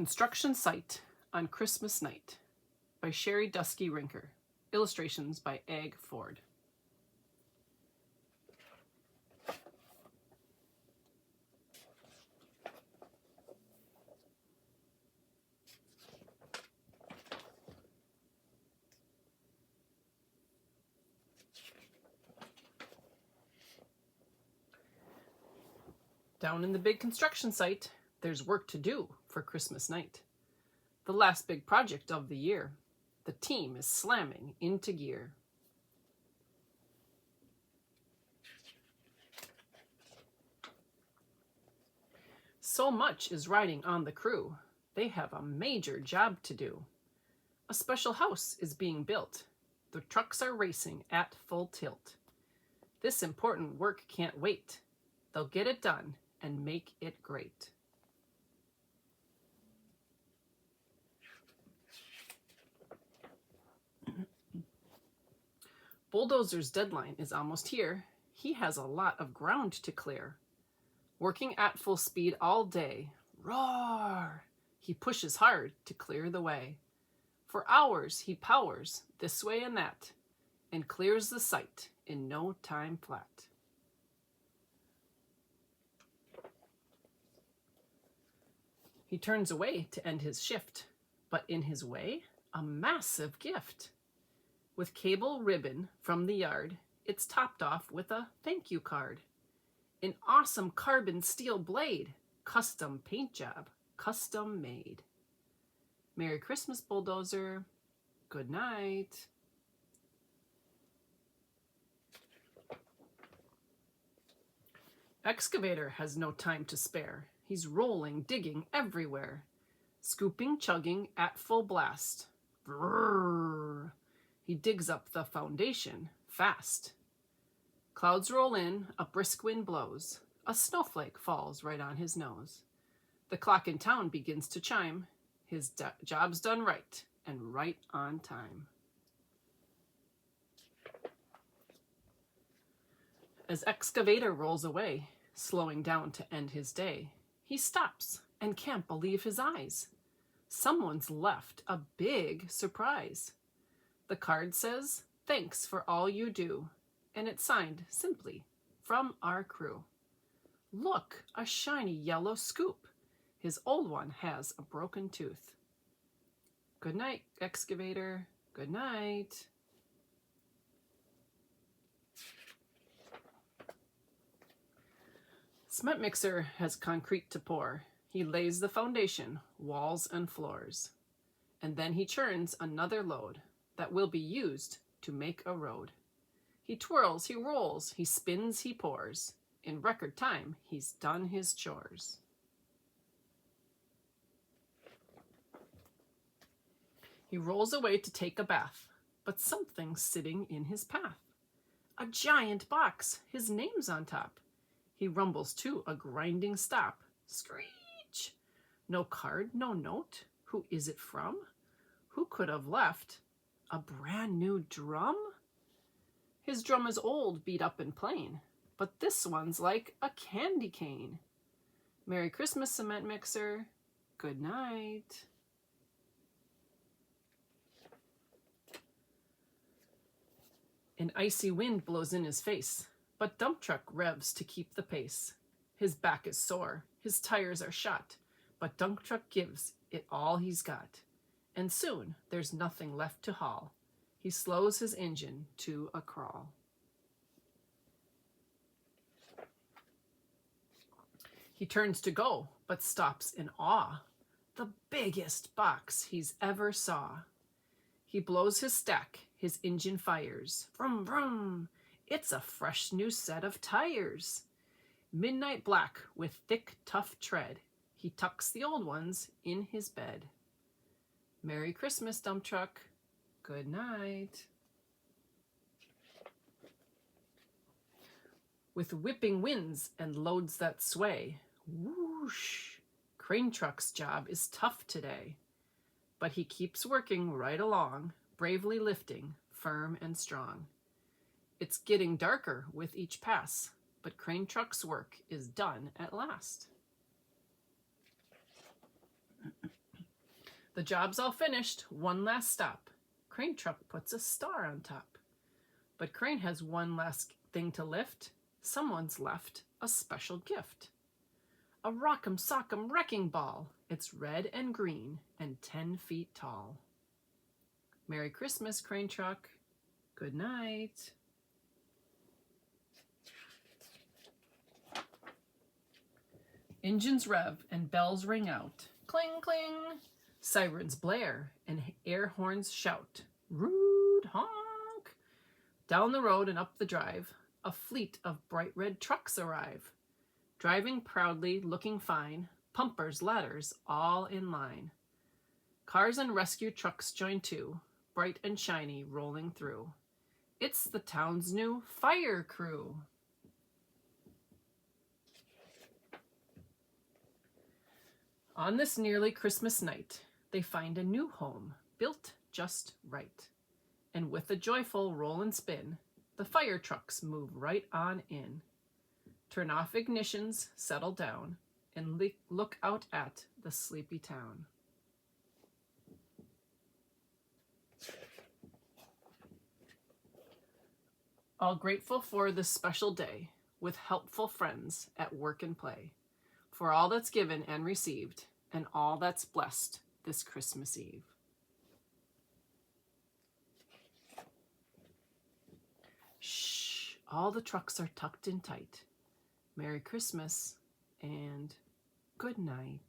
Construction Site on Christmas Night by Sheri, Dusky, Rinker. Illustrations by Ag Ford. Down in the big construction site, there's work to do for Christmas night. The last big project of the year. The team is slamming into gear. So much is riding on the crew. They have a major job to do. A special house is being built. The trucks are racing at full tilt. This important work can't wait. They'll get it done and make it great. Bulldozer's deadline is almost here. He has a lot of ground to clear. Working at full speed all day, roar! He pushes hard to clear the way. For hours he powers this way and that, and clears the site in no time flat. He turns away to end his shift, but in his way, a massive gift. With cable ribbon from the yard, it's topped off with a thank you card. An awesome carbon steel blade, custom paint job, custom made. Merry Christmas, Bulldozer. Good night. Excavator has no time to spare. He's rolling, digging everywhere. Scooping, chugging at full blast. Brrr. He digs up the foundation fast. Clouds roll in, a brisk wind blows. A snowflake falls right on his nose. The clock in town begins to chime. His job's done right and right on time. As Excavator rolls away, slowing down to end his day, he stops and can't believe his eyes. Someone's left a big surprise. The card says, "Thanks for all you do," and it's signed simply, "From our crew." Look, a shiny yellow scoop. His old one has a broken tooth. Good night, Excavator. Good night. Cement mixer has concrete to pour. He lays the foundation, walls and floors. And then he churns another load that will be used to make a road. He twirls, he rolls, he spins, he pours. In record time, he's done his chores. He rolls away to take a bath, but something's sitting in his path. A giant box, his name's on top. He rumbles to a grinding stop. Screech! No card, no note. Who is it from? Who could have left a brand new drum? His drum is old, beat up and plain, but this one's like a candy cane. Merry Christmas, cement mixer. Good night. An icy wind blows in his face, but dump truck revs to keep the pace. His back is sore, his tires are shot, but dump truck gives it all he's got. And soon there's nothing left to haul. He slows his engine to a crawl. He turns to go, but stops in awe. The biggest box he's ever saw. He blows his stack, his engine fires. Vroom, vroom. It's a fresh new set of tires. Midnight black with thick, tough tread. He tucks the old ones in his bed. Merry Christmas, dump truck. Good night. With whipping winds and loads that sway, whoosh, crane truck's job is tough today. But he keeps working right along, bravely lifting, firm and strong. It's getting darker with each pass, but crane truck's work is done at last. The job's all finished, one last stop. Crane truck puts a star on top. But Crane has one last thing to lift. Someone's left a special gift. A rock'em sock'em wrecking ball. It's red and green and 10 feet tall. Merry Christmas, Crane truck. Good night. Engines rev and bells ring out. Cling, cling. Sirens blare and air horns shout. Rude honk. Down the road and up the drive, a fleet of bright red trucks arrive. Driving proudly, looking fine, pumpers, ladders, all in line. Cars and rescue trucks join too, bright and shiny, rolling through. It's the town's new fire crew. On this nearly Christmas night, they find a new home, built just right. And with a joyful roll and spin, the fire trucks move right on in. Turn off ignitions, settle down, and look out at the sleepy town. All grateful for this special day, with helpful friends at work and play, for all that's given and received, and all that's blessed this Christmas Eve. Shh, all the trucks are tucked in tight. Merry Christmas and good night.